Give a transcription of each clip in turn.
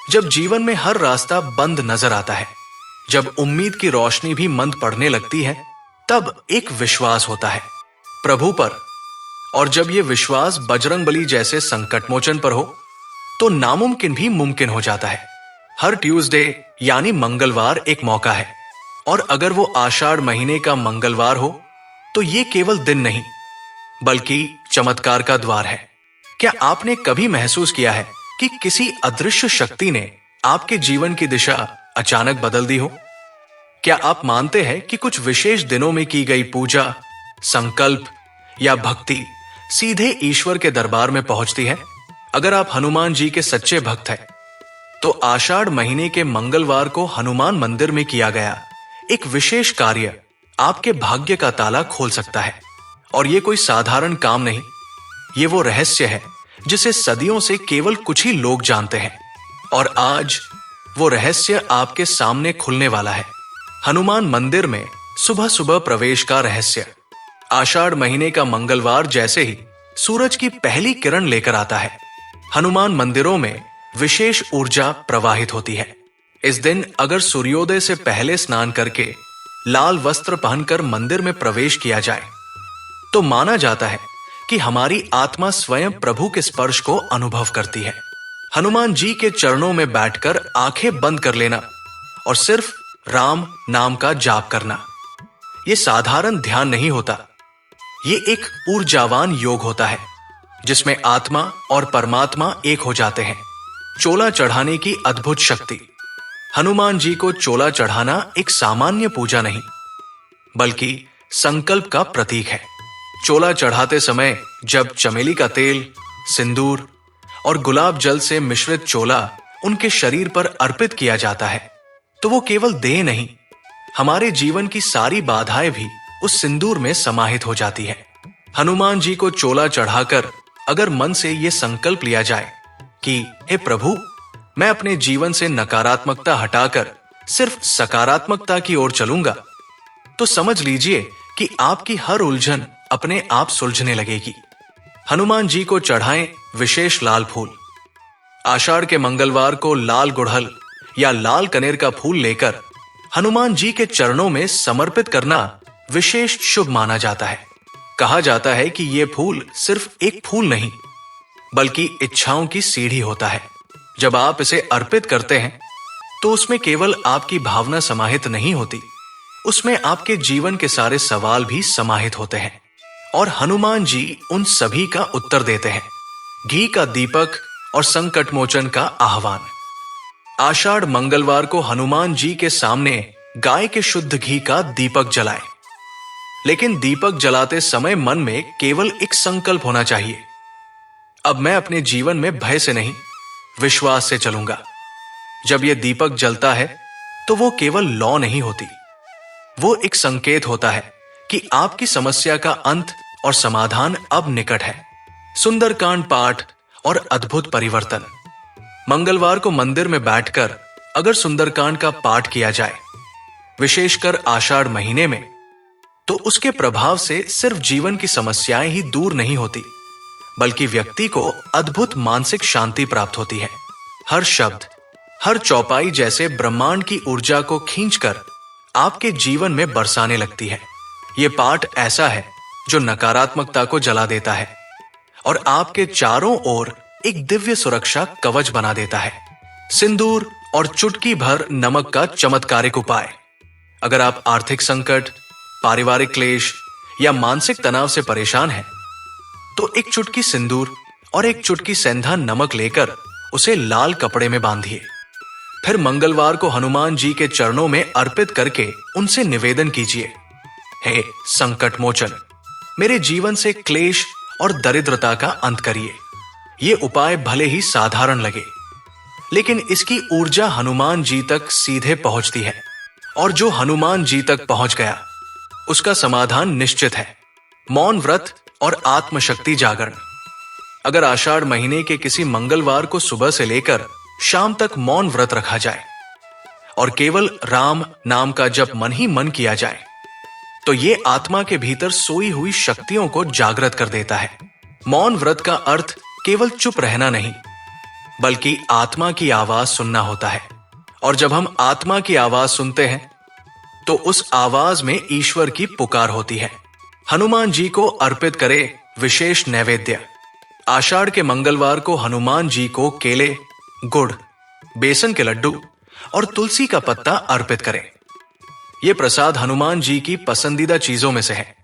जब जीवन में हर रास्ता बंद नजर आता है, जब उम्मीद की रोशनी भी मंद पड़ने लगती है, तब एक विश्वास होता है प्रभु पर। और जब यह विश्वास बजरंगबली जैसे संकटमोचन पर हो, तो नामुमकिन भी मुमकिन हो जाता है। हर ट्यूसडे यानी मंगलवार एक मौका है, और अगर वो आषाढ़ महीने का मंगलवार हो, तो ये केवल दिन नहीं बल्कि चमत्कार का द्वार है। क्या आपने कभी महसूस किया है कि किसी अदृश्य शक्ति ने आपके जीवन की दिशा अचानक बदल दी हो? क्या आप मानते हैं कि कुछ विशेष दिनों में की गई पूजा, संकल्प या भक्ति सीधे ईश्वर के दरबार में पहुंचती है? अगर आप हनुमान जी के सच्चे भक्त हैं, तो आषाढ़ महीने के मंगलवार को हनुमान मंदिर में किया गया एक विशेष कार्य आपके भाग्य का ताला खोल सकता है। और ये कोई साधारण काम नहीं, ये वो रहस्य है जिसे सदियों से केवल कुछ ही लोग जानते हैं, और आज वो रहस्य आपके सामने खुलने वाला है। हनुमान मंदिर में सुबह सुबह प्रवेश का रहस्य। आषाढ़ महीने का मंगलवार जैसे ही सूरज की पहली किरण लेकर आता है, हनुमान मंदिरों में विशेष ऊर्जा प्रवाहित होती है। इस दिन अगर सूर्योदय से पहले स्नान करके लाल वस्त्र पहनकर मंदिर में प्रवेश किया जाए, तो माना जाता है कि हमारी आत्मा स्वयं प्रभु के स्पर्श को अनुभव करती है। हनुमान जी के चरणों में बैठकर आंखें बंद कर लेना और सिर्फ राम नाम का जाप करना, यह साधारण ध्यान नहीं होता। ये एक ऊर्जावान योग होता है जिसमें आत्मा और परमात्मा एक हो जाते हैं। चोला चढ़ाने की अद्भुत शक्ति। हनुमान जी को चोला चढ़ाना एक सामान्य पूजा नहीं, बल्कि संकल्प का प्रतीक है। चोला चढ़ाते समय जब चमेली का तेल, सिंदूर और गुलाब जल से मिश्रित चोला उनके शरीर पर अर्पित किया जाता है, तो वो केवल देह नहीं, हमारे जीवन की सारी बाधाएं भी उस सिंदूर में समाहित हो जाती है। हनुमान जी को चोला चढ़ाकर अगर मन से यह संकल्प लिया जाए कि हे प्रभु, मैं अपने जीवन से नकारात्मकता हटाकर सिर्फ सकारात्मकता की ओर चलूंगा, तो समझ लीजिए कि आपकी हर उलझन अपने आप सुलझने लगेगी। हनुमान जी को चढ़ाएं विशेष लाल फूल। आषाढ़ के मंगलवार को लाल गुड़हल या लाल कनेर का फूल लेकर हनुमान जी के चरणों में समर्पित करना विशेष शुभ माना जाता है। कहा जाता है कि यह फूल सिर्फ एक फूल नहीं, बल्कि इच्छाओं की सीढ़ी होता है। जब आप इसे अर्पित करते हैं, तो उसमें केवल आपकी भावना समाहित नहीं होती, उसमें आपके जीवन के सारे सवाल भी समाहित होते हैं, और हनुमान जी उन सभी का उत्तर देते हैं। घी का दीपक और संकट मोचन का आह्वान। आषाढ़ मंगलवार को हनुमान जी के सामने गाय के शुद्ध घी का दीपक जलाएं। लेकिन दीपक जलाते समय मन में केवल एक संकल्प होना चाहिए, अब मैं अपने जीवन में भय से नहीं, विश्वास से चलूंगा। जब यह दीपक जलता है, तो वो केवल लौ नहीं होती, वो एक संकेत होता है कि आपकी समस्या का अंत और समाधान अब निकट है। सुंदरकांड पाठ और अद्भुत परिवर्तन। मंगलवार को मंदिर में बैठकर अगर सुंदरकांड का पाठ किया जाए, विशेषकर आषाढ़ महीने में, तो उसके प्रभाव से सिर्फ जीवन की समस्याएं ही दूर नहीं होती, बल्कि व्यक्ति को अद्भुत मानसिक शांति प्राप्त होती है। हर शब्द, हर चौपाई जैसे ब्रह्मांड की ऊर्जा को खींचकर आपके जीवन में बरसाने लगती है। यह पाठ ऐसा है जो नकारात्मकता को जला देता है और आपके चारों ओर एक दिव्य सुरक्षा कवच बना देता है। सिंदूर और चुटकी भर नमक का चमत्कारिक उपाय। अगर आप आर्थिक संकट, पारिवारिक क्लेश या मानसिक तनाव से परेशान हैं, तो एक चुटकी सिंदूर और एक चुटकी सेंधा नमक लेकर उसे लाल कपड़े में बांधिए। फिर मंगलवार को हनुमान जी के चरणों में अर्पित करके उनसे निवेदन कीजिए, हे संकट मोचन, मेरे जीवन से क्लेश और दरिद्रता का अंत करिए। ये उपाय भले ही साधारण लगे, लेकिन इसकी ऊर्जा हनुमान जी तक सीधे पहुंचती है, और जो हनुमान जी तक पहुंच गया, उसका समाधान निश्चित है। मौन व्रत और आत्मशक्ति जागरण। अगर आषाढ़ महीने के किसी मंगलवार को सुबह से लेकर शाम तक मौन व्रत रखा जाए और केवल राम नाम का जप मन ही मन किया जाए, तो ये आत्मा के भीतर सोई हुई शक्तियों को जागृत कर देता है। मौन व्रत का अर्थ केवल चुप रहना नहीं, बल्कि आत्मा की आवाज सुनना होता है। और जब हम आत्मा की आवाज सुनते हैं तो उस आवाज में ईश्वर की पुकार होती है। हनुमान जी को अर्पित करें विशेष नैवेद्य। आषाढ़ के मंगलवार को हनुमान जी को केले, गुड़, बेसन के लड्डू और तुलसी का पत्ता अर्पित करें। यह प्रसाद हनुमान जी की पसंदीदा चीजों में से है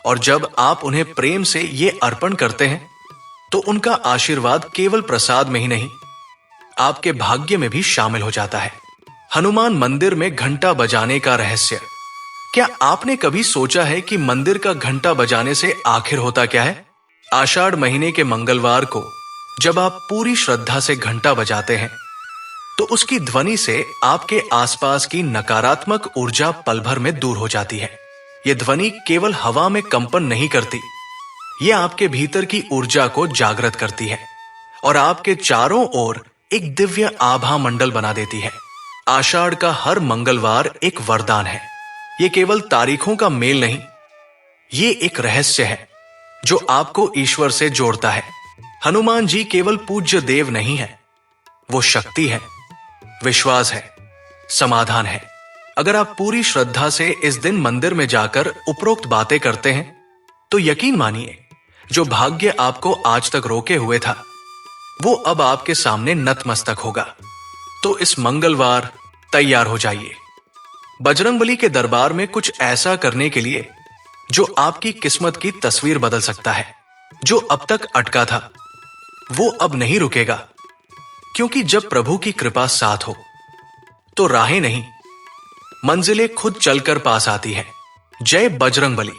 और जब आप उन्हें प्रेम से ये अर्पण करते हैं तो उनका आशीर्वाद केवल प्रसाद में ही नहीं, आपके भाग्य में भी शामिल हो जाता है। हनुमान मंदिर में घंटा बजाने का रहस्य। क्या आपने कभी सोचा है कि मंदिर का घंटा बजाने से आखिर होता क्या है? आषाढ़ महीने के मंगलवार को जब आप पूरी श्रद्धा से घंटा बजाते हैं तो उसकी ध्वनि से आपके आसपास की नकारात्मक ऊर्जा पल भर में दूर हो जाती है। यह ध्वनि केवल हवा में कंपन नहीं करती, यह आपके भीतर की ऊर्जा को जागृत करती है और आपके चारों ओर एक दिव्य आभा मंडल बना देती है। आषाढ़ का हर मंगलवार एक वरदान है। यह केवल तारीखों का मेल नहीं, ये एक रहस्य है जो आपको ईश्वर से जोड़ता है। हनुमान जी केवल पूज्य देव नहीं है, वो शक्ति है, विश्वास है, समाधान है। अगर आप पूरी श्रद्धा से इस दिन मंदिर में जाकर उपरोक्त बातें करते हैं तो यकीन मानिए, जो भाग्य आपको आज तक रोके हुए था वो अब आपके सामने नतमस्तक होगा। तो इस मंगलवार तैयार हो जाइए बजरंगबली के दरबार में कुछ ऐसा करने के लिए जो आपकी किस्मत की तस्वीर बदल सकता है। जो अब तक अटका था वो अब नहीं रुकेगा, क्योंकि जब प्रभु की कृपा साथ हो तो राहें नहीं, मंजिलें खुद चलकर पास आती है। जय बजरंगबली।